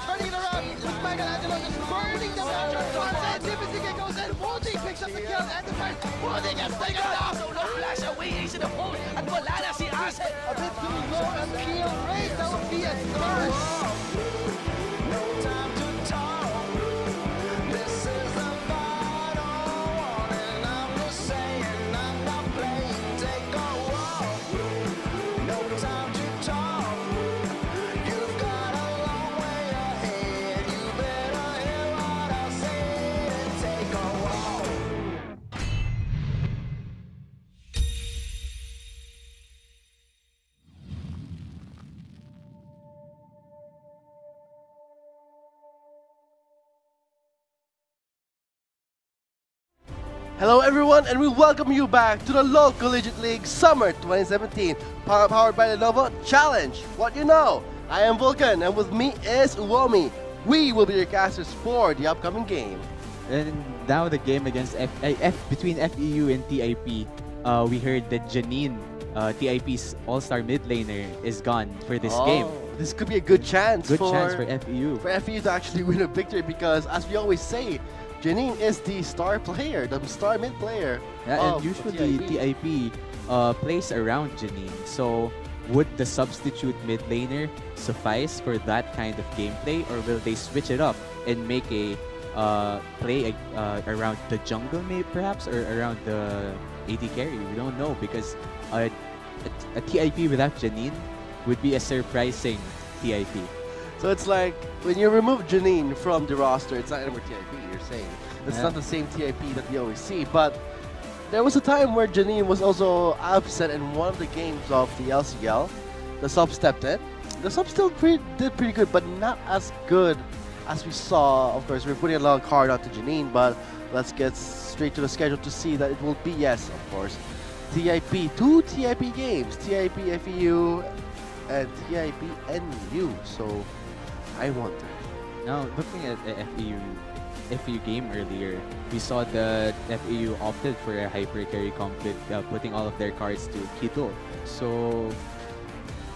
turning it around. With Michelangelo just burning the match. Timothy goes in. Woody picks up the kill and the fight. Woody gets taken down. So no flash away into the pole. At wala na si Ase. A bit too low on kill rate. That would be a third. No time to talk. This is a final warning. I'm just saying I'm not playing. Take a walk. No time to talk. You've got a long way ahead. You better hear what I say and take a walk. Hello everyone, and we welcome you back to the LoL Collegiate League Summer 2017, powered by Lenovo Challenge. What you know? I am Vulcan, and with me is Uomi. We will be your casters for the upcoming game. And now the game against between FEU and TIP. We heard that Janine, TIP's all-star mid laner, is gone for this game. This could be a good chance Good chance for FEU. for FEU to actually win a victory because, as we always say, Janine is the star player, the star mid player. Yeah, of and usually TIP. plays around Janine. So would the substitute mid laner suffice for that kind of gameplay, or will they switch it up and make a play around the jungle, maybe perhaps, or around the AD carry? We don't know, because a TIP without Janine would be a surprising TIP. So it's like when you remove Janine from the roster, it's not anymore TIP. You're saying it's Yeah. not the same TIP that we always see. But there was a time where Janine was also absent in one of the games of the LCL. The sub stepped in. The sub still did pretty good, but not as good as we saw. Of course, we're putting a long card onto Janine, but let's get straight to the schedule to see that it will be, yes, of course, TIP, 2 TIP games, TIP FEU and TIP NU. So I wonder. Now, looking at the FEU game earlier, we saw that FEU opted for a hyper carry conflict, putting all of their cards to Kito. So,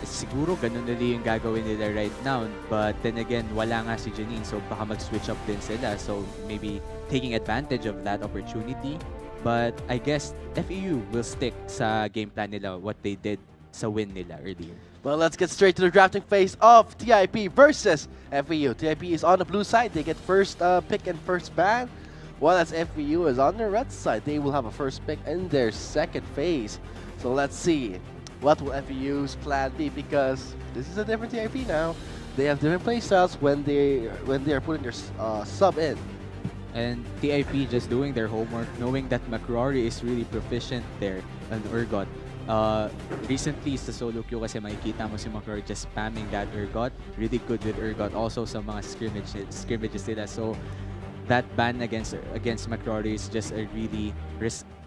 siguro ganun na yung gagawin nila right now. But then again, wala nga si Janine, so baka mag-switch up din sila. So, maybe taking advantage of that opportunity. But I guess FEU will stick sa game plan nila, what they did sa win nila earlier. Well, let's get straight to the drafting phase of TIP versus FEU. TIP is on the blue side. They get first pick and first ban, while as FEU is on the red side. They will have a first pick in their second phase. So let's see what will FEU's plan be, because this is a different TIP now. They have different playstyles when they are putting their sub in. And TIP just doing their homework, knowing that McCrory is really proficient there on Urgot. Recently sa solo queue kasi makikita mo si McCrory just spamming that Urgot. Really good with Urgot. Also sa mga scrimmages nila. So that ban against McCrory is just a really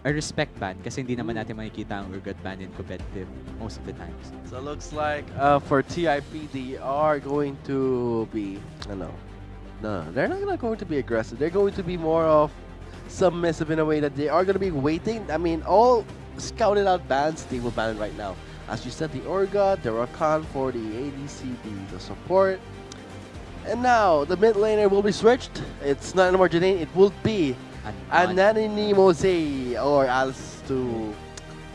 a respect ban, kasi hindi naman natin makikita ang Urgot ban in competitive most of the times. So it looks like for TIP, they are going to be, no, they're not going to be aggressive. They're going to be more of submissive in a way that they are going to be waiting. I mean, all scouted out bans, they will ban right now. As you said, the Urgot, the Rakan for the ADC, the support. And now, the mid laner will be switched. It's not anymore Janine, it will be Anani Mose or Alice to...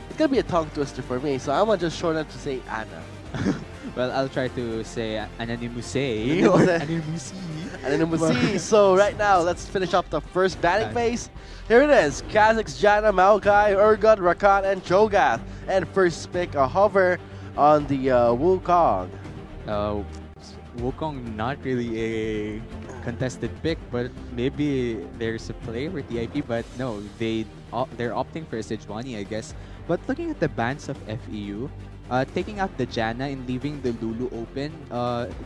It's going to be a tongue twister for me, so I'm going to just shorten it to say Anna. Well, I'll try to say Anonymous. Anonymous. So right now, let's finish up the first banning phase. Here it is: Kha'Zix, Janna, Maokai, Urgot, Rakan, and Cho'Gath. And first pick a hover on the Wukong. Wukong, not really a contested pick, but maybe there's a play for TIP, but no, they're opting for a Sejuani, I guess. But looking at the bans of FEU, taking out the Janna and leaving the Lulu open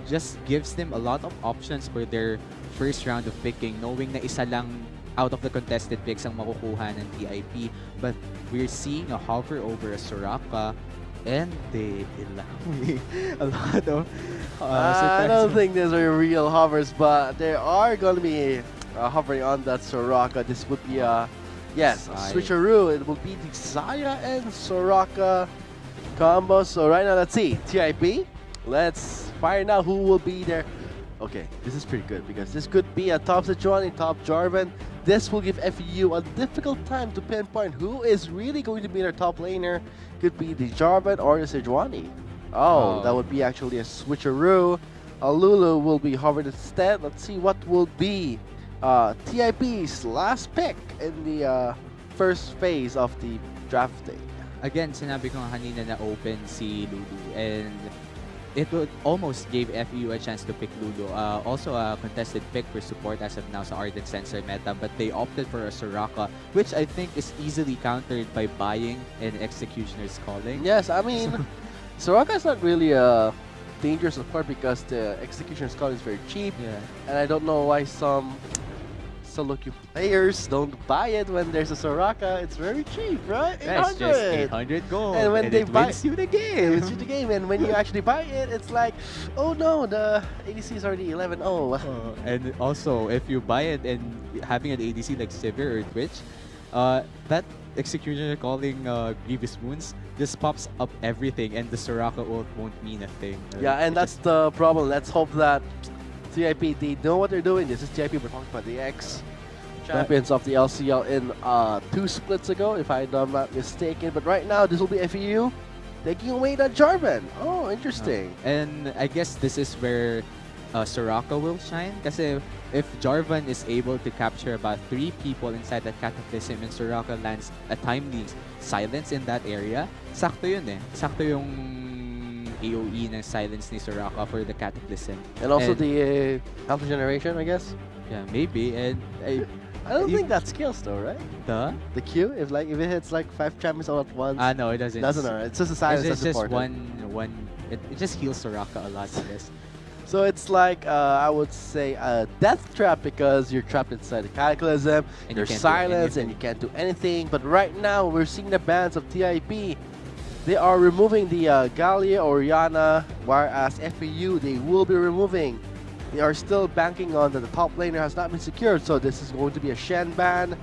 just gives them a lot of options for their first round of picking, knowing na isa lang out of the contested picks ang makukuha ng TIP. But we're seeing a hover over a Soraka, and they allow a lot of... I don't think these are real hovers, but they are going to be hovering on that Soraka. This would be a switcheroo. It will be the Xayah and Soraka combo. So right now, let's see. TIP, let's find out who will be their Okay, this is pretty good because this could be a top Sejuani, top Jarvan. This will give FEU a difficult time to pinpoint who is really going to be their top laner. Could be the Jarvan or the Sejuani. Oh, that would be actually a switcheroo. Lulu will be hovered instead. Let's see what will be TIP's last pick in the first phase of the drafting. Again, sinabi ko nga kanina na open si Lulu, and it would almost gave FEU a chance to pick Lulu. Also a contested pick for support as of now sa Ardent Sensor meta, but they opted for a Soraka, which I think is easily countered by buying an Executioner's Calling. Yes, I mean, Soraka is not really a dangerous support because the Executioner's Calling is very cheap, Yeah. and I don't know why some solo queue players don't buy it when there's a Soraka. It's very cheap, right? That's just 800 gold, And when they it buy- wins you the It game. wins you the game, and when you actually buy it, it's like, oh no, the ADC is already 11-0. And also, if you buy it and having an ADC like Sivir or Twitch, that Executioner Calling Grievous Wounds just pops up everything, and the Soraka ult won't mean a thing. Yeah, and It that's just- the problem. Let's hope that TIP, they know what they're doing. This is TIP, we're talking about the ex-champions of the LCL in 2 splits ago, if I'm not mistaken. But right now, this will be FEU taking away that Jarvan. Oh, interesting. And I guess this is where Soraka will shine. Kasi if Jarvan is able to capture about 3 people inside that Cataclysm and Soraka lands a timely silence in that area, sakto yun eh. Sakto yung AoE ng silence ni Soraka for the Cataclysm. And also the Alpha Generation, I guess. Yeah, maybe. And I don't You- think that skills though, right? The Q, if it hits like 5 champions all at once, no, it doesn't. doesn't alright. It's just a silence It's that's just important. it just heals Soraka a lot, I guess. So it's like I would say a death trap because you're trapped inside the Cataclysm, And you you're can't do silenced, and you can't do anything. But right now, we're seeing the bans of TIP. They are removing the Gallia or Oriana, whereas FEU, they will be removing. They are still banking on that the top laner has not been secured, so this is going to be a Shen ban.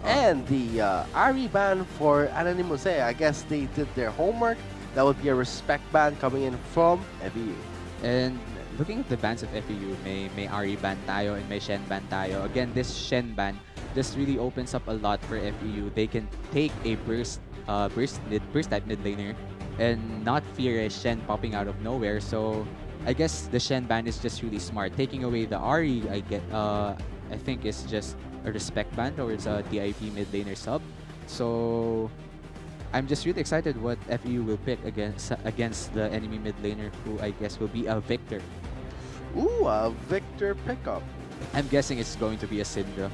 And the Ari ban for Anonymous. I guess they did their homework. That would be a respect ban coming in from FEU. And looking at the bans of FEU, may Ari ban tayo and may Shen ban tayo. Again, this Shen ban just really opens up a lot for FEU. They can take a burst type mid laner and not fear a Shen popping out of nowhere. So I guess the Shen ban is just really smart. Taking away the Ari, I think is just a respect ban towards a TIP mid laner sub. So I'm just really excited what FEU will pick against the enemy mid laner, who I guess will be a Victor. Ooh, a Victor pickup. I'm guessing it's going to be a Syndra.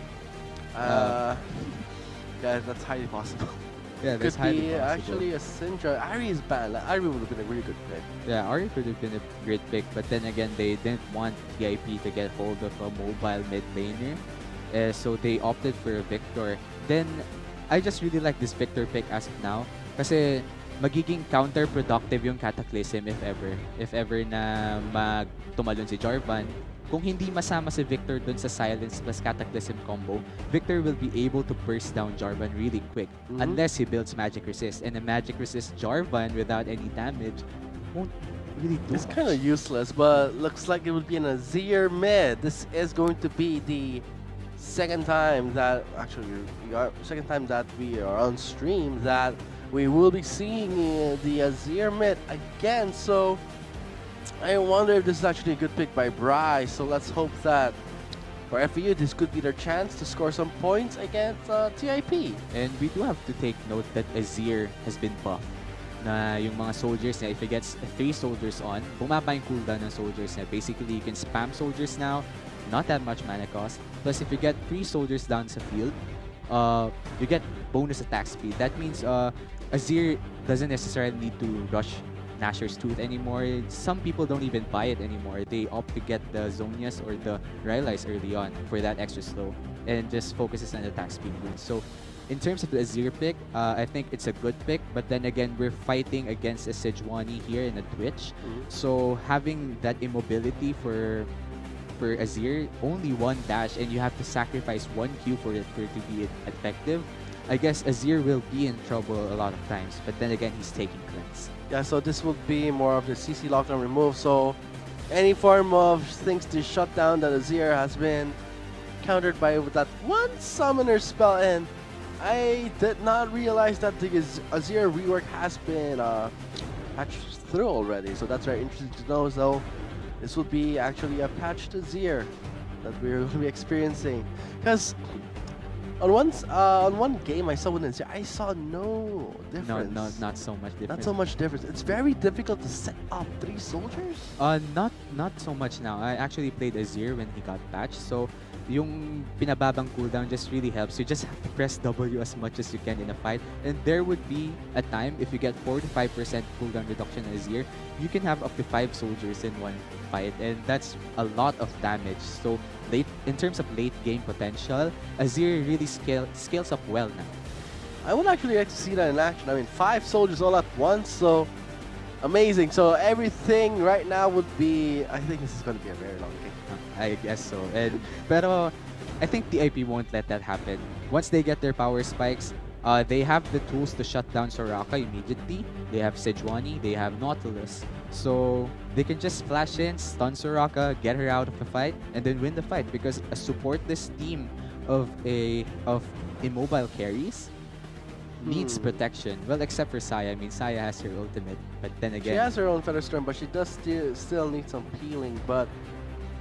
Guys, that's highly possible. Yeah, Could that's highly be possible. actually a Syndra. Ari is bad. Like, Ari would have been a really good pick. Yeah, Ari could have been a great pick, but then again, they didn't want TIP to get hold of a mobile mid laner, so they opted for a Victor. Then, I just really like this Victor pick as of now, kasi magiging counterproductive yung Cataclysm if ever na tumalon si Jarvan. Kung hindi masama si Victor dun sa Silence plus Cataclysm combo, Victor will be able to burst down Jarvan really quick unless he builds Magic Resist. And a Magic Resist Jarvan without any damage won't really do It's much. kind of useless, but looks like it would be an Azir mid. This is going to be the second time that we are on stream that we will be seeing the Azir mid again. So I wonder if this is actually a good pick by Bryce. So let's hope that for FEU, this could be their chance to score some points against TIP. And we do have to take note that Azir has been buffed. Na yung mga soldiers niya, if he gets 3 soldiers on, bumaba yung cooldown ng soldiers niya. Basically, you can spam soldiers now, not that much mana cost. Plus, if you get 3 soldiers down sa field, you get bonus attack speed. That means Azir doesn't necessarily need to rush Nashor's Tooth anymore. Some people don't even buy it anymore. They opt to get the Zonias or the Rylai's early on for that extra slow and just focuses on attack speed boost. So in terms of the Azir pick, I think it's a good pick, but then again, we're fighting against a Sejuani here in a Twitch. So having that immobility for Azir, only 1 dash, and you have to sacrifice 1 Q for it to be effective. I guess Azir will be in trouble a lot of times, but then again, he's taking cleanse. Yeah, so this will be more of the CC lockdown remove. So any form of things to shut down that Azir has been countered by that one summoner spell, and I did not realize that the Azir rework has been patched through already, so that's very interesting to know. So this will be actually a patched Azir that we're going to be experiencing, because on one game I saw with Azir, I saw no difference. No, not so much difference. Not so much difference. It's very difficult to set up 3 soldiers. Not so much now. I actually played Azir when he got patched, so yung pinababang cooldown just really helps. You just have to press W as much as you can in a fight, and there would be a time if you get 45% cooldown reduction on Azir, you can have up to 5 soldiers in one fight, and that's a lot of damage. So in terms of late game potential, Azir really scales up well now. I would actually like to see that in action. I mean, 5 soldiers all at once, so amazing. So everything right now would be, I think this is going to be a very long game. I guess so. Pero I think the IP won't let that happen. Once they get their power spikes, they have the tools to shut down Soraka immediately. They have Sejuani, they have Nautilus. So they can just flash in, stun Soraka, get her out of the fight, and then win the fight, because a supportless team of immobile carries needs protection. Well, except for Saya. I mean, Saya has her ultimate, but then again, she has her own Feather Storm, but she does still need some healing. But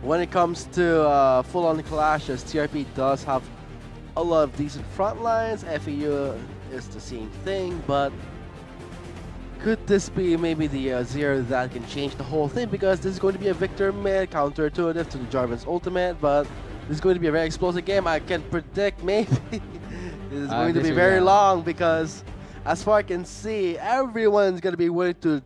when it comes to full-on clashes, TRP does have a lot of decent front lines. FEU is the same thing, but could this be maybe the Azir that can change the whole thing? Because this is going to be a Victor mid counterintuitive to the Jarvan's ultimate, but this is going to be a very explosive game. I can predict maybe this is going to be very long, because as far as I can see, everyone's going to be willing to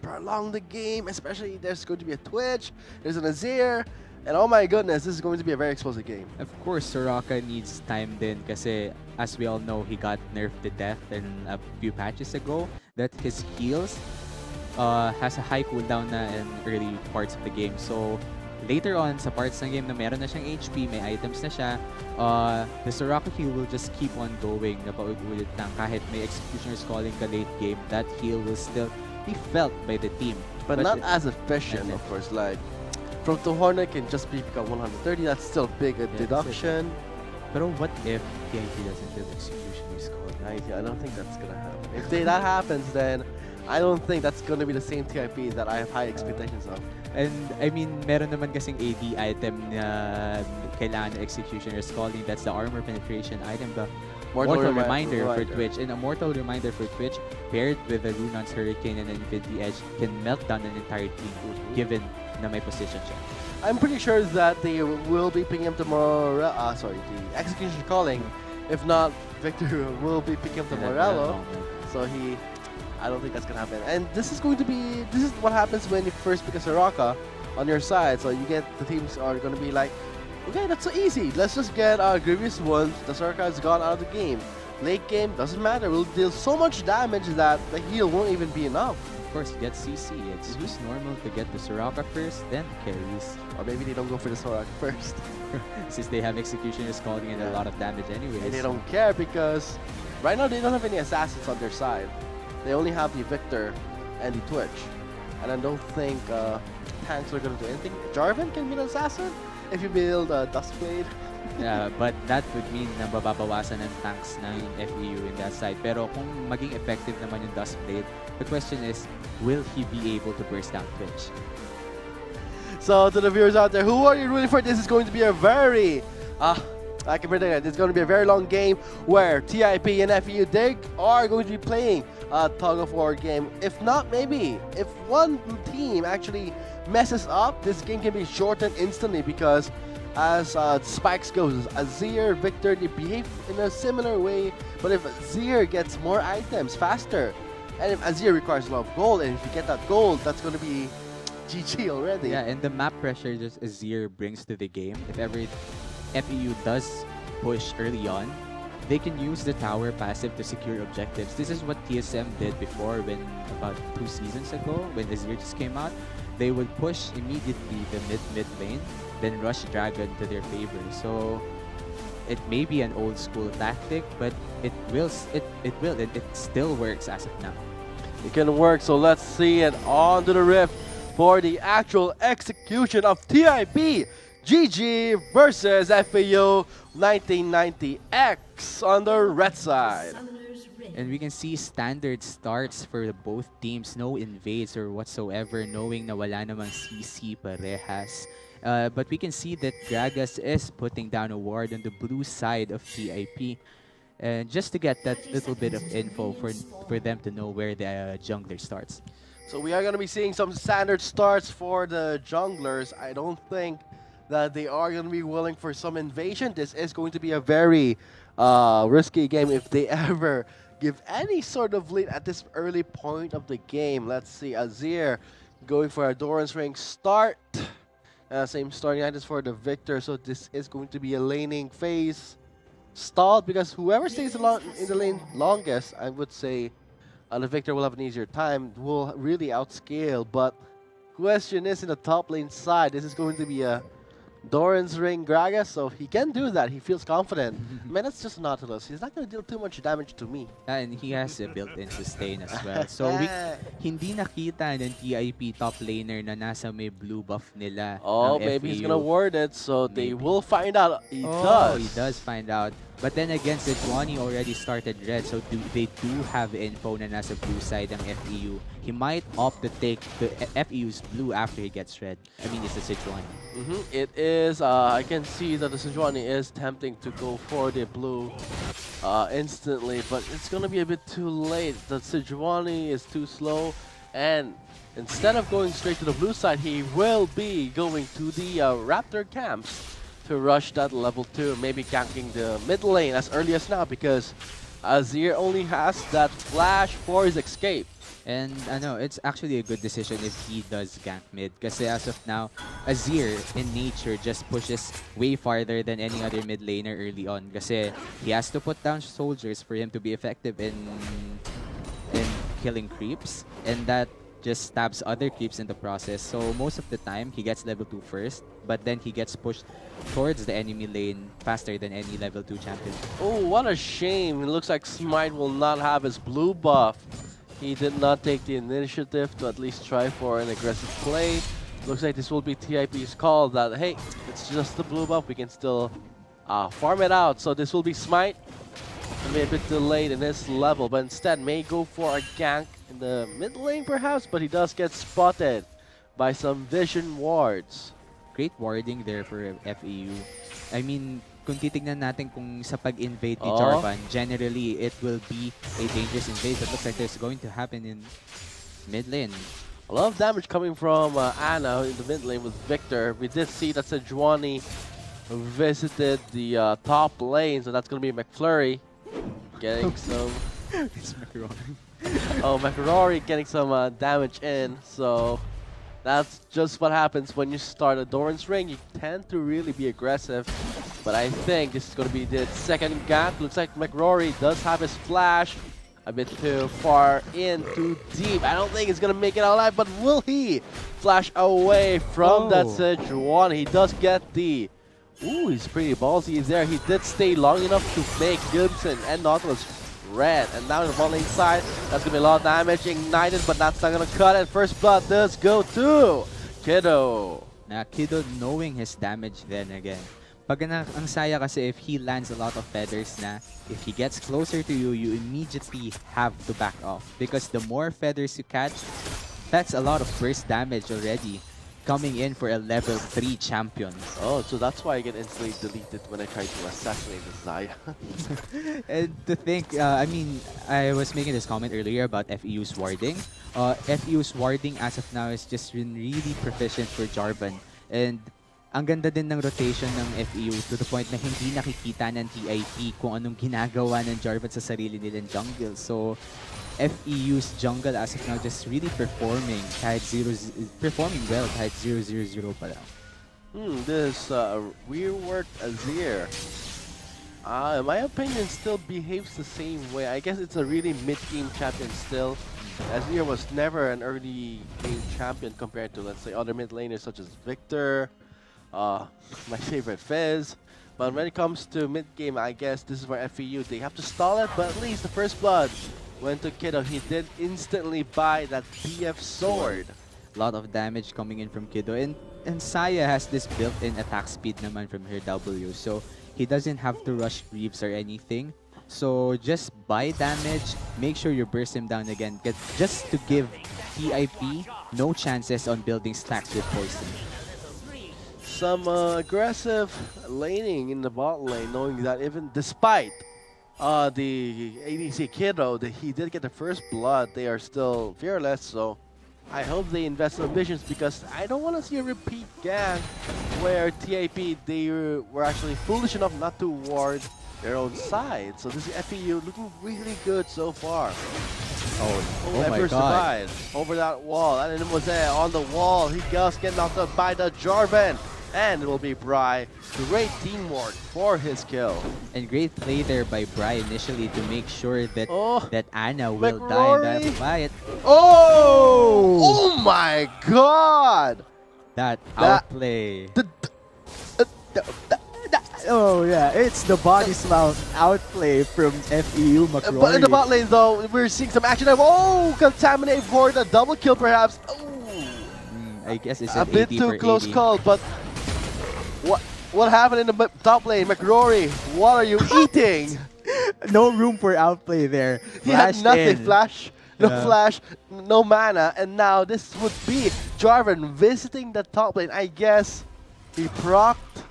prolong the game, especially there's going to be a Twitch, there's an Azir, and oh my goodness, this is going to be a very explosive game. of course, Soraka needs time din, kasi as we all know, he got nerfed to death in a few patches ago, that his heals has a high cooldown na in early parts of the game. So later on sa parts ng game na meron na siyang HP, may items na siya, the Soraka heal will just keep on going na paulit-ulit lang. Kahit may Executioner's Calling ka late game, that heal will still be felt by the team. But not as efficient, of course. Like, from the Hornet can just be become 130, that's still big a deduction. But what if TIP doesn't do Executioner's Calling? I don't think that's gonna happen. If that happens, then I don't think that's gonna be the same TIP that I have high expectations of. And I mean, meron naman kasing AD item na kailangan ng Executioner's Calling. That's the armor penetration item, the Mortal Reminder for Twitch. And a Mortal Reminder for Twitch paired with the Lunon's Hurricane and Infinity Edge can melt down an entire team, given na may position siya. I'm pretty sure that they will be picking up the the Execution Calling. If not, Victor will be picking up the Morello. So I don't think that's gonna happen. And this is what happens when you first pick a Soraka on your side. So you get, the teams are gonna be like, okay, that's so easy. Let's just get our Grievous Wound. The Soraka has gone out of the game. Late game, doesn't matter. We'll deal so much damage that the heal won't even be enough. Of course, get CC. It's just normal to get the Soraka first, then carries. Or maybe they don't go for the Soraka first. Since they have Executioner's Calling and a lot of damage anyway. And they don't care, because right now they don't have any assassins on their side. They only have the Victor and the Twitch. And I don't think tanks are going to do anything. Jarvan can be an assassin if you build a Duskblade. Yeah, but that would mean na mababawasan ng tanks ng FEU in that side. Pero kung maging effective naman yung Duskblade, the question is, will he be able to burst down Twitch? So to the viewers out there, who are you rooting for? This is going to be a very, I can predict it, it's going to be a very long game where TIP and FEU, they are going to be playing a tug-of-war game. If not, maybe, if one team actually messes up, this game can be shortened instantly, because as Spikes goes, Azir, Victor, they behave in a similar way, but if Azir gets more items faster, and if Azir requires a lot of gold, and if you get that gold, that's going to be GG already. Yeah, and the map pressure just Azir brings to the game, if ever FEU does push early on, they can use the tower passive to secure objectives. This is what TSM did before, when about 2 seasons ago, when Azir just came out. They would push immediately the mid lane, then rush Dragon to their favor. So it may be an old school tactic, but it still works as of now. It can work, so let's see it on to the Rift for the actual execution of TIP GG versus FEU 1990X on the red side. And we can see standard starts for both teams, no invades or whatsoever, knowing na wala namang CC parehas. But we can see that Gragas is putting down a ward on the blue side of TIP. And just to get that little bit of info for them to know where the jungler starts. So we are going to be seeing some standard starts for the junglers. I don't think that they are going to be willing for some invasion. This is going to be a very risky game if they ever give any sort of lead at this early point of the game. Let's see, Azir going for a Doran's Ring start. Same starting items for the Victor, so this is going to be a laning phase. Stalled because whoever stays in the lane longest, I would say the Victor will have an easier time, will really outscale. But question is, in the top lane side, this is going to be a Doran's Ring Gragas, so he can do that. He feels confident. Man, that's just Nautilus. He's not going to deal too much damage to me. And he has a built-in sustain as well. So hindi nakita ng TIP top laner na nasa may blue buff nila. Oh, maybe he's going to ward it, so they will find out. He does find out. But then again, Sejuani already started red, so they do have info na nasa blue side ng FEU. He might opt to take the FEU's blue after he gets red. I mean, it's a Sejuani. It is, I can see that the Sejuani is tempting to go for the blue instantly, but it's going to be a bit too late. The Sejuani is too slow, and instead of going straight to the blue side, he will be going to the Raptor camps to rush that level 2, maybe ganking the mid lane as early as now, because Azir only has that flash for his escape. And I know it's actually a good decision if he does gank mid, because as of now, Azir in nature just pushes way farther than any other mid laner early on, because he has to put down soldiers for him to be effective in killing creeps, and that just stabs other creeps in the process. So most of the time, he gets level 2 first, but then he gets pushed towards the enemy lane faster than any level 2 champion. Oh, what a shame. It looks like Smite will not have his blue buff. He did not take the initiative to at least try for an aggressive play. Looks like this will be TIP's call that, hey, it's just the blue buff. We can still farm it out. So this will be Smite. Maybe a bit delayed in his level, but instead may go for a gank in the mid lane perhaps, but he does get spotted by some vision wards. Great warding there for FEU. I mean, kung titignan natin kung sa pag-invade ni Jarvan, generally it will be a dangerous invade, but looks like there's going to happen in mid lane. A lot of damage coming from Ana in the mid lane with Victor. We did see that Sejuani visited the top lane, so that's going to be McFlurry getting some... It's McRory. Oh, McRory getting some damage in, so that's just what happens when you start a Doran's Ring. You tend to really be aggressive, but I think this is going to be the second gank. Looks like McRory does have his flash a bit too far in, too deep. I don't think he's going to make it out alive, but will he flash away from that Sejuani? He does get the... Ooh, he's pretty ballsy there. He did stay long enough to make Gibson and Nautilus red. And now in the bot lane side, that's going to be a lot of damage. Ignited, but that's not going to cut it. First blood does go to Kiddo. Now, Kiddo knowing his damage then again. Pag ang saya kasi if he lands a lot of feathers na, if he gets closer to you, you immediately have to back off. Because the more feathers you catch, that's a lot of burst damage already coming in for a level 3 champion. Oh, so that's why I get instantly deleted when I try to assassinate the Zaya. And to think, I mean, I was making this comment earlier about FEU's warding. FEU's warding as of now is just been really proficient for Jarvan. And ang ganda din ng rotation ng FEU to the point na hindi nakikita ng TIP kung anong ginagawa ng Jarvan sa sarili nilang jungle. So, FEU's jungle as of now just really performing performing well kahit 0-0-0 pa lang. This reworked Azir, in my opinion, still behaves the same way. I guess it's a really mid-game champion still. Azir was never an early game champion compared to, let's say, other mid laners such as Victor, my favorite Fizz. But when it comes to mid-game, I guess this is where FEU, they have to stall it, but at least the first blood went to Kiddo. He did instantly buy that BF sword. A lot of damage coming in from Kiddo. And Saya has this built-in attack speed naman from her W. So he doesn't have to rush creeps or anything. So just buy damage, make sure you burst him down again. Just to give TIP no chances on building stacks with poison. Some aggressive laning in the bot lane, knowing that even despite the ADC Kiddo, that he did get the first blood, they are still fearless. So I hope they invest in visions, because I don't want to see a repeat gang where TIP, they were actually foolish enough not to ward their own side. So this is FEU looking really good so far. Oh my Ever god. survived over that wall, and it was there on the wall. He does get knocked out by the Jarvan, and it will be Bry. Great teamwork for his kill. And great play there by Bry initially to make sure that that Ana will die in McRory. that fight. Oh my god! That That- outplay. The- Oh yeah, it's the body slam outplay from FEU McRory. But in the bot lane though, we're seeing some action. Oh, contaminate for the double kill perhaps. Oh, I guess it's a an bit 80 too for close 80. call, but what happened in the top lane? McRory, what are you eating? No room for outplay there. He had Flashed nothing. in. Flash, no Yeah. flash, no mana, and now this would be Jarvan visiting the top lane. I guess he procced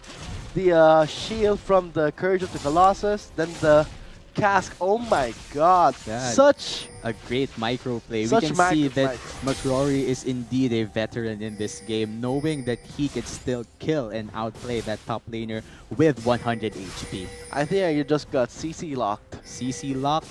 the shield from the Courage of the Colossus, then the cask. Oh my god, God. such A great micro play. Such We can see micro- that McRory is indeed a veteran in this game, knowing that he could still kill and outplay that top laner with 100 HP. I think you just got CC locked. CC lock.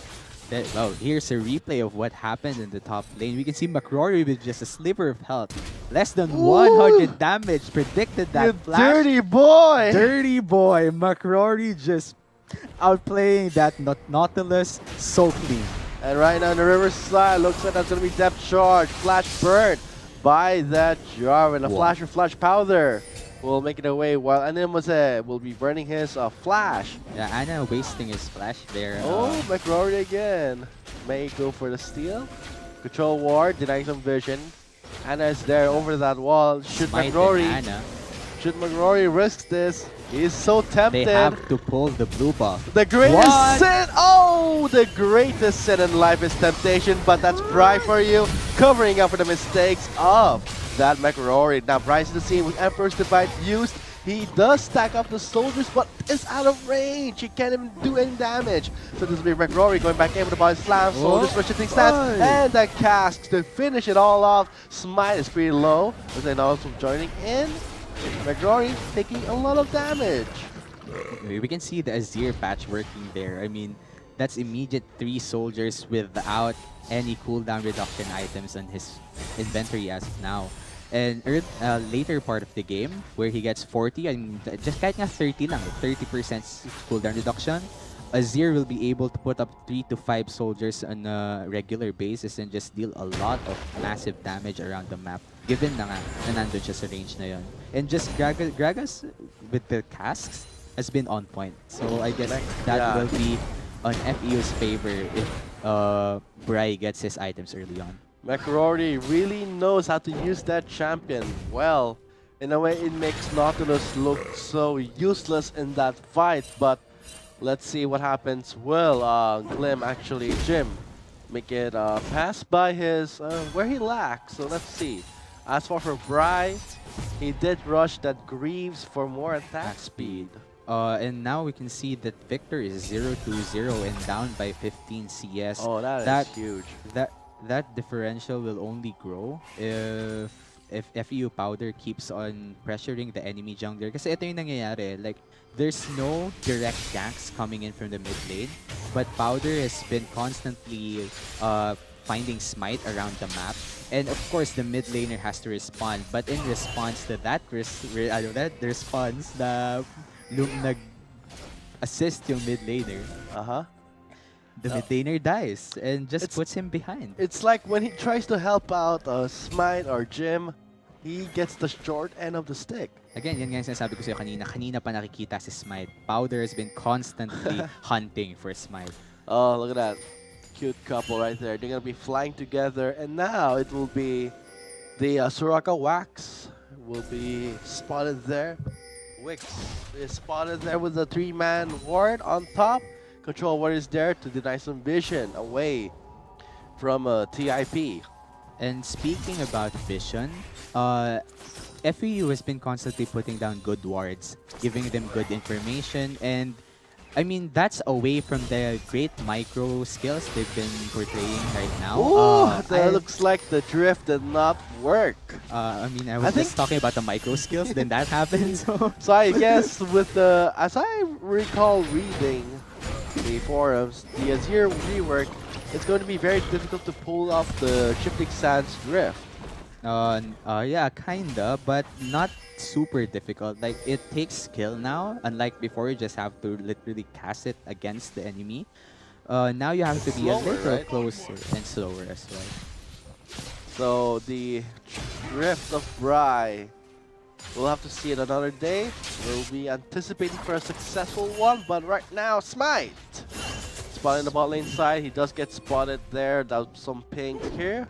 Oh, here's a replay of what happened in the top lane. We can see McRory with just a sliver of health. Less than Ooh. 100 damage. Predicted that You flash. dirty boy! Dirty boy. McRory just outplaying that Nautilus so clean. And right now on the riverside, looks like that's gonna be depth charge. Flash burn by that Jarvan. A Whoa. flash or flash powder will make it away, while Animose will be burning his flash. Yeah, Ana wasting his flash there. Oh, McRory again. May go for the steal. Control ward, denying some vision. Ana is there over that wall. Should Smite and McRory risk this? He's so They tempted. have to pull the blue buff. The greatest What? sin! Oh, the greatest sin in life is temptation, but that's Bry for you, covering up for the mistakes of that McRory. Now Bry's the scene with Emperor's Divide used. He does stack up the soldiers, but is out of range. He can't even do any damage. So this will be McRory going back in with the body slam. Soldiers for shifting stance, Oy. and the cask to finish it all off. Smite is pretty low, but then also joining in. McRory taking a lot of damage. We can see the Azir patch working there. I mean, that's immediate 3 soldiers without any cooldown reduction items on his inventory as of now. And later part of the game, where he gets 40, and just kahit nga 30 lang, 30% cooldown reduction, Azir will be able to put up 3 to 5 soldiers on a regular basis and just deal a lot of massive damage around the map, given na nga na nandun siya sa range na yun. And just Gragas with the casks has been on point. So I guess that Yeah. will be on FEU's favor if Bry gets his items early on. McRory really knows how to use that champion well. In a way, it makes Nautilus look so useless in that fight, but let's see what happens. Will Glim actually, Jim, make it pass by his, where he lacks, so let's see. As for Bry, he did rush that Greaves for more attack speed. And now we can see that Victor is 0-2-0 and down by 15 CS. Oh, that is huge. That differential will only grow if FEU Powder keeps on pressuring the enemy jungler. Kasi ito yung nangyayari. Like, there's no direct ganks coming in from the mid lane, but Powder has been constantly finding Smite around the map. And of course, the mid laner has to respond. But in response to that response, nag-assist yung mid laner. The mid laner dies and just puts him behind. It's like when he tries to help out Smite or Jim, he gets the short end of the stick. Again, yan nga yung sinasabi ko sa'yo kanina. Kanina pa nakikita si Smite. Powder has been constantly hunting for Smite. Oh, look at that. Cute couple right there. They're going to be flying together. And now it will be The Soraka Wax will be spotted there. Wix is spotted there with the 3-man ward on top. Control ward is there to deny some vision away from TIP. And speaking about vision, FEU has been constantly putting down good wards, giving them good information, and I mean that's away from the great micro skills they've been portraying right now. Ooh, that looks like the drift did not work. I mean, I was just talking about the micro skills, then that happened. So, So I guess with the, as I recall reading the forums, the Azir rework, it's going to be very difficult to pull off the Shifting Sands drift. yeah, kinda, but not super difficult. Like, it takes skill now, unlike before you just have to literally cast it against the enemy. Now you have to be a Slower, little right? closer and slower as well. So the drift of Bry, we'll have to see it another day. We'll be anticipating for a successful one, but right now, Smite! Spotted in the bot lane side, he does get spotted there. That's some ping here.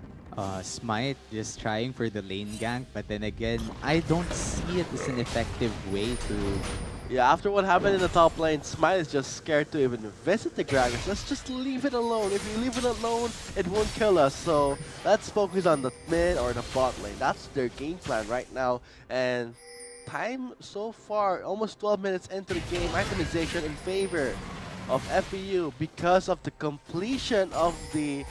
Smite just trying for the lane gank, but then again, I don't see it as an effective way to... Yeah, after what happened in the top lane, Smite is just scared to even visit the Dragons. Let's just leave it alone. If you leave it alone, it won't kill us. So let's focus on the mid or the bot lane. That's their game plan right now. And time so far, almost 12 minutes into the game, itemization in favor of FEU because of the completion of the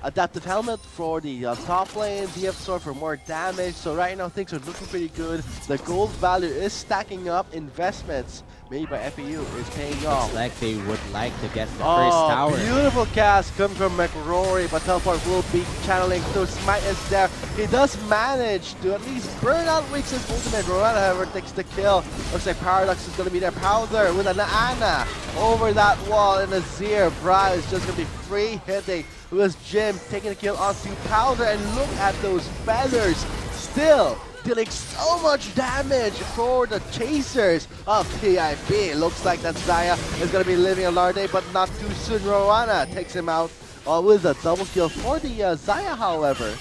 adaptive helmet for the top lane, DF sword for more damage. So right now things are looking pretty good. The gold value is stacking up. Investments made by FEU is paying off. It's like they would like to get the first tower. Beautiful cast comes from McRory, but teleport will be channeling through. Smite is there. He does manage to at least burn out Wix's ultimate. Rorana, however, takes the kill. Looks like Paradox is going to be there. Powder with an Ana over that wall, and Azir. Bry is just going to be free hitting. It was Jim taking the kill onto Powder, and look at those feathers. Still dealing so much damage for the chasers of TIP. Looks like that Zaya is going to be living a large day, but not too soon. Rowana takes him out with a double kill for the Zaya, however.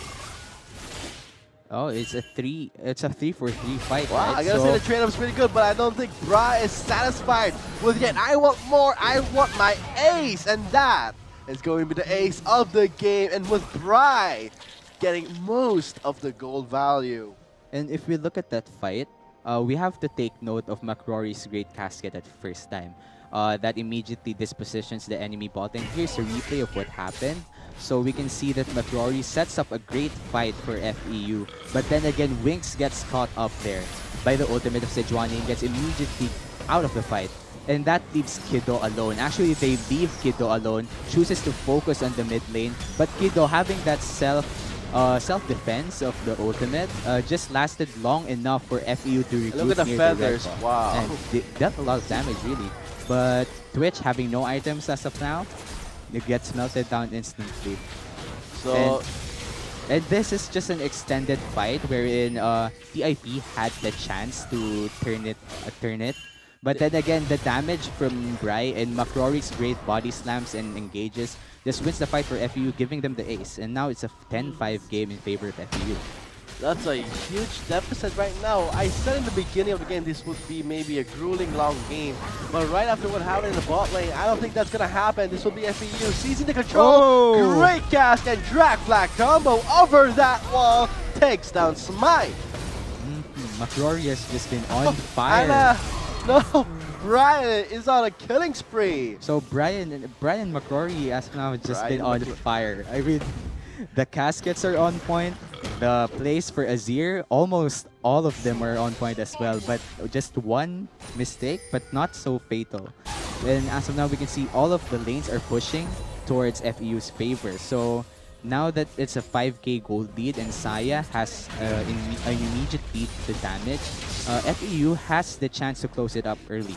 Oh, it's a 3-for-3 fight. Wow, right? I gotta say the trade-off's pretty good, but I don't think Bra is satisfied with yet. I want more. I want my ace, and that is going to be the ace of the game. And with Bry getting most of the gold value. And if we look at that fight, we have to take note of McRory's great casket at first time. That immediately dispositions the enemy bot. And here's a replay of what happened. So we can see that McRory sets up a great fight for FEU. But then again, Winx gets caught up there by the ultimate of Sejuani and gets immediately out of the fight. And that leaves Kiddo alone. Actually, they leave Kiddo alone, chooses to focus on the mid lane. But Kiddo, having that self-defense of the ultimate, just lasted long enough for FEU to recruit. Look at the feathers, wow. And they dealt a lot of damage, really. But Twitch, having no items as of now, it gets melted down instantly. So, and this is just an extended fight wherein TIP had the chance to turn it. But then again, the damage from Bry and McRory's great body slams and engages just wins the fight for FEU, giving them the ace. And now it's a 10-5 game in favor of FEU. that's a huge deficit right now. I said in the beginning of the game this would be maybe a grueling long game, but right after what happened in the bot lane, I don't think that's gonna happen. This will be FEU seizing the control. Oh. Great cast and drag flag combo over that wall takes down Smite. McRory has just been on fire. Ana, no, Brian is on a killing spree. So Brian McRory as of now has just Brian been on McRory. fire. I mean, the caskets are on point. The plays for Azir, almost all of them are on point as well. But just one mistake, but not so fatal. And as of now, we can see all of the lanes are pushing towards FEU's favor. So now that it's a 5k gold lead and Saya has an immediate lead to damage, FEU has the chance to close it up early.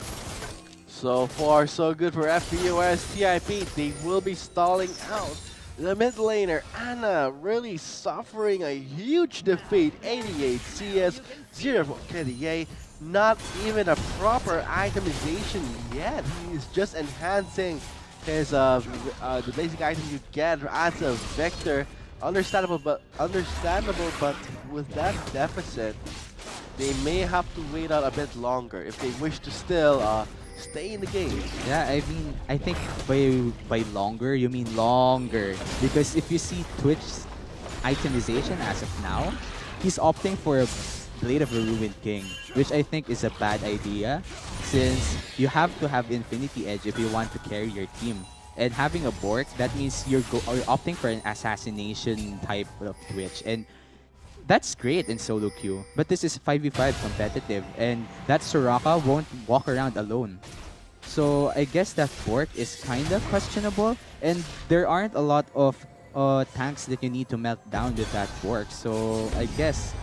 So far, so good for FEU, whereas TIP, they will be stalling out. The mid laner, Ana, really suffering a huge defeat. 88 CS, 0 KDA. Not even a proper itemization yet. He is just enhancing his the basic item you get as a Vector understandable, but with that deficit, they may have to wait out a bit longer if they wish to still stay in the game. Yeah, I mean, I think by longer, you mean longer. Because if you see Twitch's itemization as of now, he's opting for a Blade of a Ruined King, which I think is a bad idea, since you have to have Infinity Edge if you want to carry your team. And having a Bork, that means you're opting for an assassination type of Twitch. And that's great in solo queue, but this is 5v5 competitive, and that Soraka won't walk around alone. So I guess that Bork is kind of questionable, and there aren't a lot of tanks that you need to melt down with that Bork. So I guess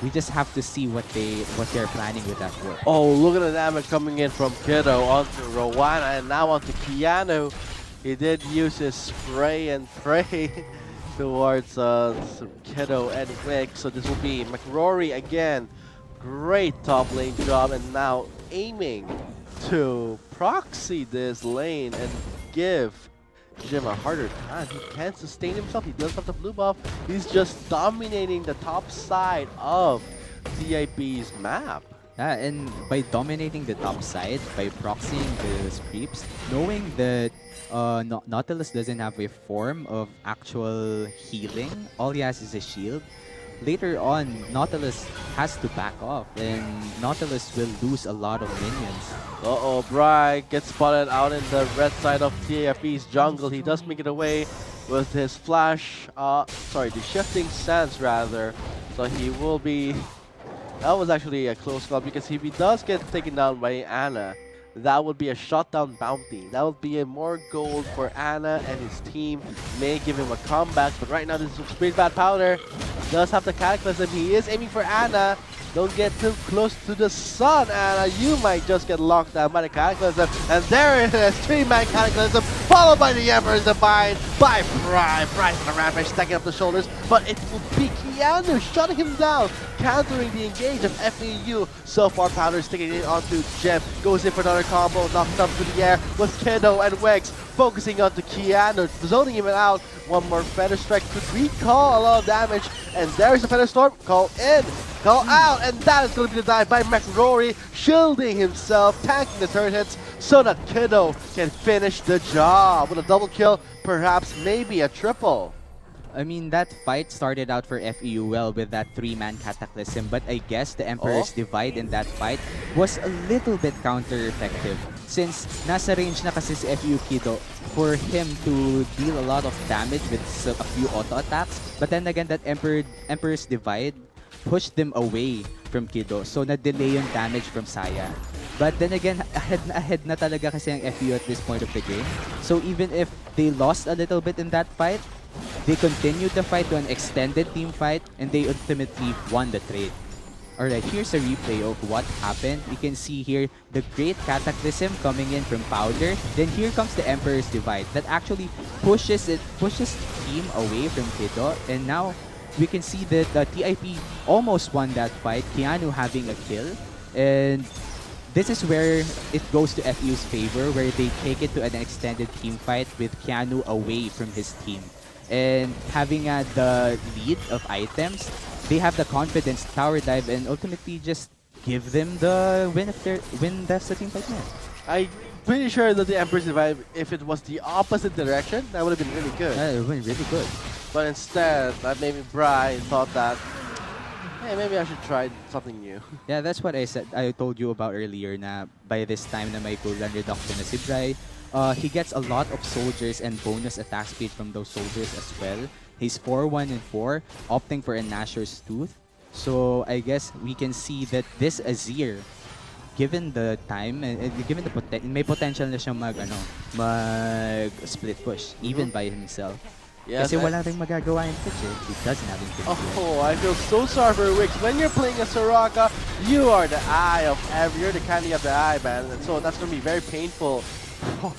we just have to see what they're planning with that Bork. Oh, look at the damage coming in from Kiddo onto Rowana and now onto Keanu. He did use his spray and pray towards Kiddo and Wick. So this will be McRory again. Great top lane job, and now aiming to proxy this lane and give Jim a harder time. He can't sustain himself. He doesn't have the blue buff. He's just dominating the top side of TIP's map. Yeah, and by dominating the top side, by proxying the creeps, knowing that Nautilus doesn't have a form of actual healing, all he has is a shield. Later on, Nautilus has to back off, and Nautilus will lose a lot of minions. Uh-oh, Bry gets spotted out in the red side of TFE's jungle. He does make it away with his flash, the shifting sands rather. So he will be, that was actually a close call, because if he does get taken down by Anna, that would be a shutdown bounty. That would be a more gold for Anna, and his team may give him a comeback. But right now, this is pretty bad powder. Does have the Cataclysm. He is aiming for Anna. Don't get too close to the sun, Anna. You might just get locked down by the Cataclysm. And there it is, 3-man Cataclysm, followed by the Emperor's Divine by Prime. Prime on the Rampage, stacking up the shoulders. But it will be Keanu shutting him down, countering the engage of FEU. So far, Powder sticking it onto Gem. Goes in for another combo, knocks up to the air with Kiddo and Wex. Focusing onto Keanu, zoning him out. One more Feather Strike could recall a lot of damage. And there's the Feather Storm. Call in, call out, and that is going to be the dive by McRory, shielding himself, tanking the turret hits so that Kiddo can finish the job with a double kill, perhaps maybe a triple. I mean, that fight started out for FEU well with that 3-man Cataclysm, but I guess the Emperor's Divide in that fight was a little bit counter-effective, since nasa range na kasi si FEU Kiddo for him to deal a lot of damage with a few auto-attacks. But then again, that Emperor's Divide pushed them away from Kiddo, so na-delay yung damage from Saya. But then again, ahead na talaga kasi ang FEU at this point of the game. So even if they lost a little bit in that fight, they continued the fight to an extended team fight, and they ultimately won the trade. Alright, here's a replay of what happened. You can see here the great Cataclysm coming in from Powder. Then here comes the Emperor's Divide that actually pushes team away from Kiddo. And now we can see that the TIP almost won that fight, Keanu having a kill. And this is where it goes to FEU's favor, where they take it to an extended team fight with Keanu away from his team. And having the lead of items, they have the confidence to tower dive and ultimately just give them the win that's the team fight now. I'm pretty sure that the Emperor's Divide, if it was the opposite direction, that would have been really good. It would have been really good. But instead, maybe Brian thought that, hey, maybe I should try something new. Yeah, that's what I said. I told you about earlier na by this time na may cooldown reduction na si Bri. He gets a lot of soldiers and bonus attack speed from those soldiers as well. He's 4-1 and 4, opting for a Nashor's Tooth. So I guess we can see that this Azir, given the time and given the may potential na siyang mag split push even by himself. Yes, Kasi wala ring magagawa in Twitch eh. He doesn't have Infinity. Oh, I feel so sorry for Wix. When you're playing a Soraka, you are the eye of you're the candy of the eye, man. And so that's gonna be very painful for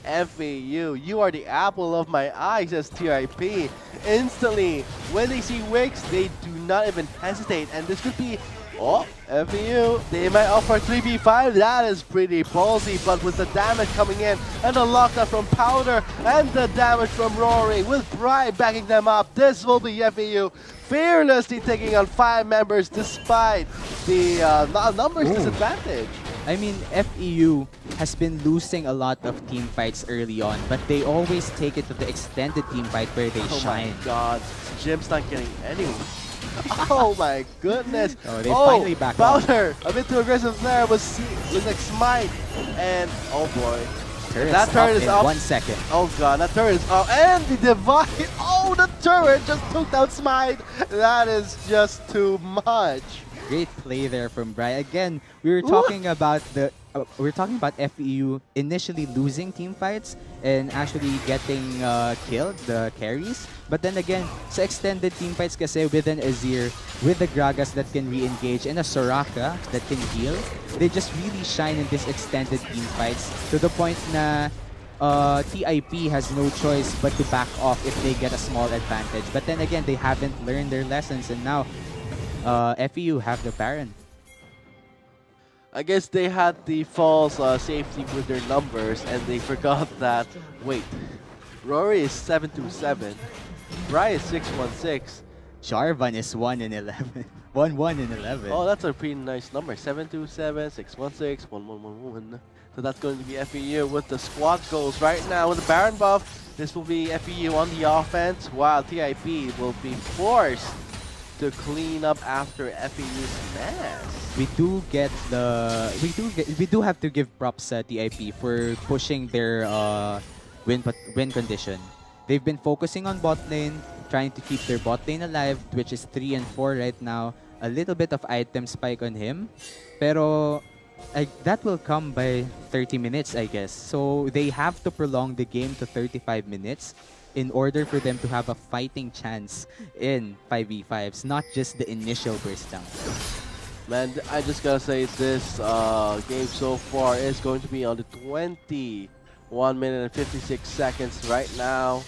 FEU. You are the apple of my eye, says TIP. Instantly, when they see Wix, they do not even hesitate. And this could be Oh, FEU, they might offer 3v5. That is pretty ballsy, but with the damage coming in and the lockdown from Powder and the damage from Rory with Bright backing them up, this will be FEU fearlessly taking on 5 members despite the numbers disadvantage. I mean, FEU has been losing a lot of team fights early on, but they always take it to the extended team fight where they shine. Oh my god, Jim's not getting any. Oh my goodness. Oh, they finally back off. Powder, a bit too aggressive there was like Smite. And oh boy. That turret is up in 1 second. Oh god, that turret is up. And the divide. Oh, the turret just took down Smite. That is just too much. Great play there from Bri. Again, we were talking about FEU initially losing team fights and actually getting killed, the carries. But then again, sa extended team fights kasi with an Azir, with the Gragas that can re-engage, and a Soraka that can heal, they just really shine in this extended team fights to the point na TIP has no choice but to back off if they get a small advantage. But then again, they haven't learned their lessons, and now FEU have the Baron. I guess they had the false safety with their numbers and they forgot that, wait, Rory is 727, Bri is 616. Jarvan is 1 in 11. 1-1 in 11. Oh, that's a pretty nice number. 727, 616, 1111. So that's going to be FEU with the squad goals right now with the Baron buff. This will be FEU on the offense while TIP will be forced to clean up after FEU's mess. We do have to give props to TIP for pushing their win condition. They've been focusing on bot lane, trying to keep their bot lane alive, which is 3 and 4 right now. A little bit of item spike on him, pero that will come by 30 minutes, I guess. So they have to prolong the game to 35 minutes in order for them to have a fighting chance in 5v5s, not just the initial burst down. Man, I just gotta say this game so far is going to be on the 21 minute and 56 seconds right now.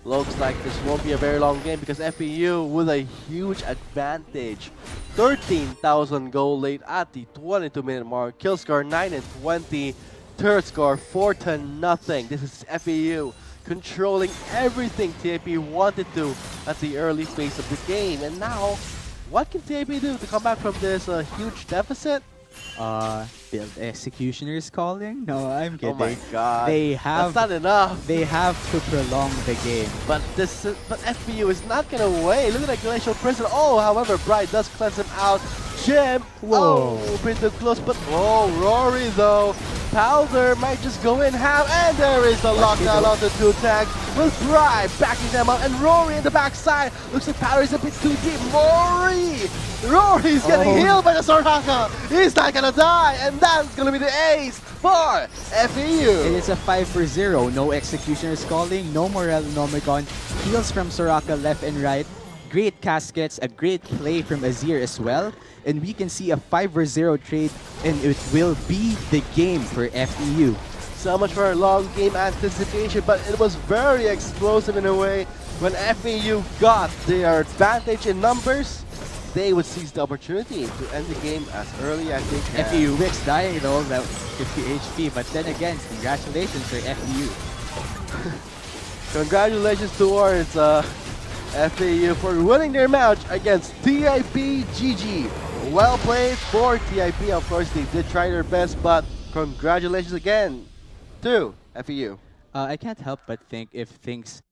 Looks like this won't be a very long game because FEU with a huge advantage. 13,000 gold late at the 22-minute mark. Kill score 9 and 20. Turret score 4-0. This is FEU controlling everything TIP wanted to at the early phase of the game. And now, what can TIP do to come back from this huge deficit? Build Executioner's calling? No, I'm kidding. Oh my god. That's not enough. They have to prolong the game. But FEU is not gonna wait. Look at that Glacial Prison. Oh, however, Bright does cleanse him out. Jim. Whoa. Oh, pretty too close. But oh, Rory though. Powder might just go in half, and there is the lockdown on the 2 tanks with Bright backing them up, and Rory in the backside. Looks like Powder is a bit too deep. Rory's getting healed by the Soraka. He's not gonna die, and that's gonna be the ace for FEU. It is a 5-0. No Executioner's calling, no Morel, no Megon. Heals from Soraka left and right. Great caskets, a great play from Azir as well. And we can see a 5-0 trade, and it will be the game for FEU. So much for a long game anticipation, but it was very explosive in a way. When FEU got their advantage in numbers, they would seize the opportunity to end the game as early as they can. FEU Wix dying though, about 50 HP, but then again, congratulations for FEU. Congratulations towards FEU for winning their match against TIP GG. Well played for TIP. Of course, they did try their best, but congratulations again to FEU. I can't help but think if things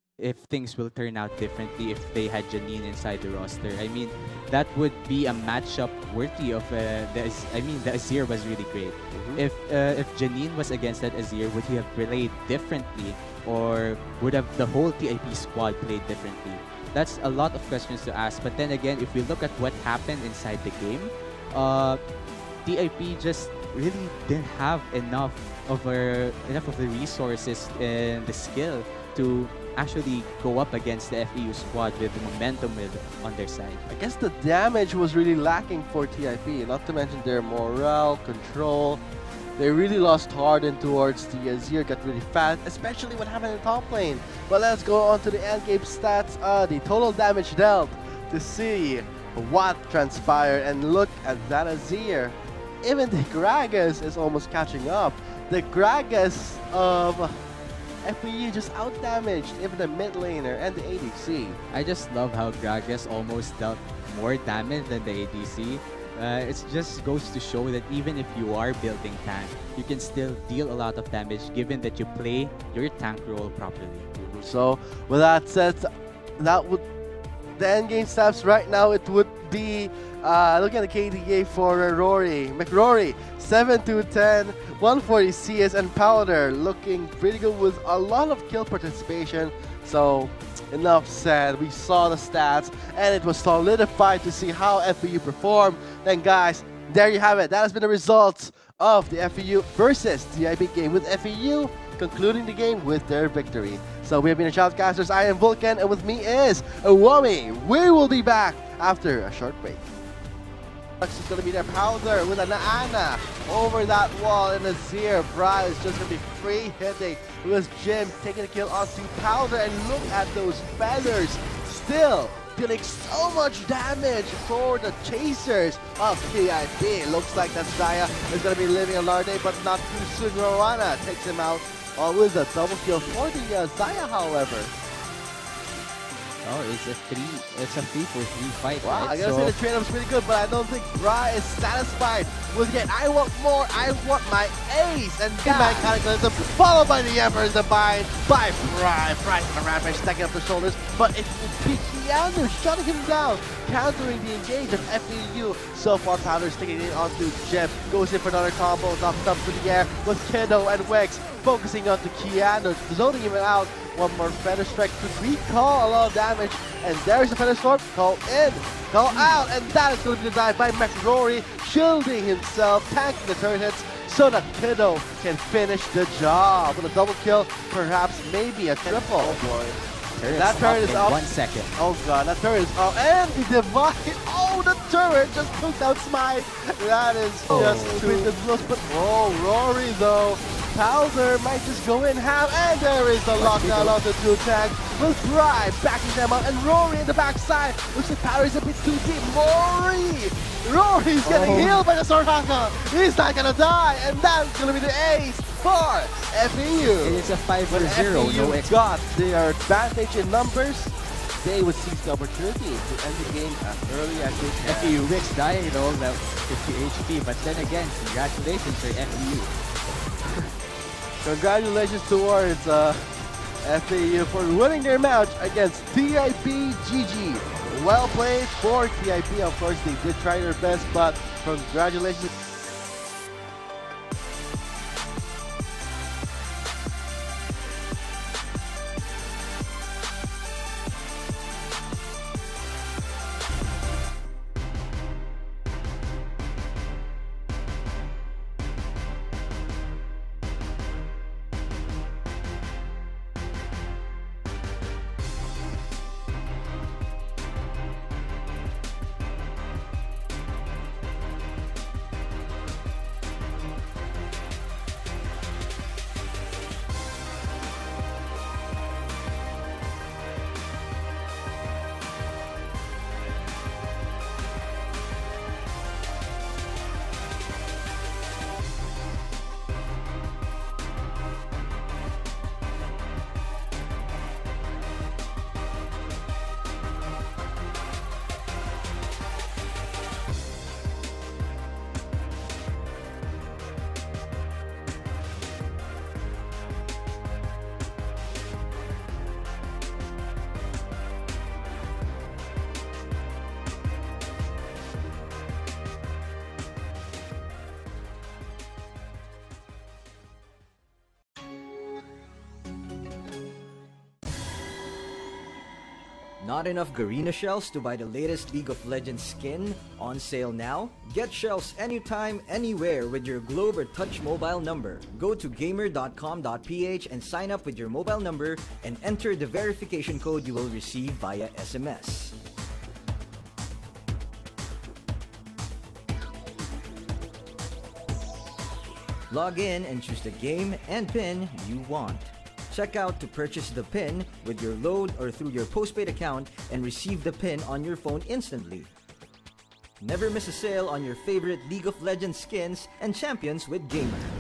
will turn out differently if they had Janine inside the roster. I mean, that would be a matchup worthy of the Azir was really great. If Janine was against that Azir, would he have played differently, or would have the whole TIP squad played differently? That's a lot of questions to ask. But then again, if we look at what happened inside the game, TIP just really didn't have enough of the resources and the skill to actually go up against the FEU squad with the momentum on their side. I guess the damage was really lacking for TIP, not to mention their morale, control. They really lost Harden towards the Azir, got really fast, especially what happened in top lane. But let's go on to the end game stats. The total damage dealt to see what transpired. And look at that Azir. Even the Gragas is almost catching up. The Gragas of FEU just outdamaged even the mid laner and the ADC. I just love how Gragas almost dealt more damage than the ADC. It just goes to show that even if you are building tank, you can still deal a lot of damage given that you play your tank role properly. So with that said, that would the end game steps right now. It would be looking at the KDA for McRory 7-10, 140 CS, and Powder looking pretty good with a lot of kill participation. So enough said, we saw the stats and it was solidified to see how FEU performed. Then guys, there you have it. That has been the results of the FEU versus TIP game, with FEU concluding the game with their victory. So we have been the Shoutcasters. I am Vulcan, and with me is Awami. We will be back after a short break. Next is going to be their Powder with an Ana over that wall, and Azir Bra is just going to be free hitting with Jim taking a kill onto Powder, and look at those feathers still dealing so much damage for the chasers of TIP. Looks like that Zaya is going to be living a large day, but not too soon. Rowana takes him out with a double kill for the Zaya, however. Oh, it's a 3-for-3 fight. Wow, right? I gotta say the trade-off's pretty good, but I don't think Bra is satisfied with it. I want more, I want my ace, and my Cataclysm, followed by the Emperor's Divine by Bra. Bra's gonna rampage, stacking up the shoulders, but it will be Keanu shutting him down, countering the engage of FEU. So far, Powder sticking it onto Jeb, goes in for another combo, knocks up to the air with Kiddo and Wex, focusing on to Keanu, zoning him out. One more Feather Strike to recall a lot of damage, and there's a Feather Storm. Call in, call out, and that is going to be the dive by McRory, shielding himself, tanking the turret hits so that Kiddo can finish the job with a double kill, perhaps maybe a triple. Oh boy. That turret is up. 1 second. Oh god, that turret is up. And the Divine. Oh, the turret just took out Smite. That is just too close. But Rory though. Powder might just go in half, and there is the lockdown on the two tag with Bri backing them up, and Rory in the backside. Looks like Powder is a bit too deep. Rory's getting healed by the Sword Haka. He's not gonna die, and that's gonna be the ace for FEU. It is a 5-0. FEU got their advantage in numbers. They would seize the opportunity to end the game as early as they can. FEU Wix dying at all that 50 HP, but then again, congratulations for FEU. Congratulations towards FEU for winning their match against TIP GG. Well played for TIP. Of course, they did try their best, but congratulations. Not enough Garena shells to buy the latest League of Legends skin? On sale now? Get shells anytime, anywhere with your Globe or Touch mobile number. Go to gamer.com.ph and sign up with your mobile number and enter the verification code you will receive via SMS. Log in and choose the game and pin you want. Check out to purchase the pin with your load or through your postpaid account and receive the pin on your phone instantly. Never miss a sale on your favorite League of Legends skins and champions with Gamer.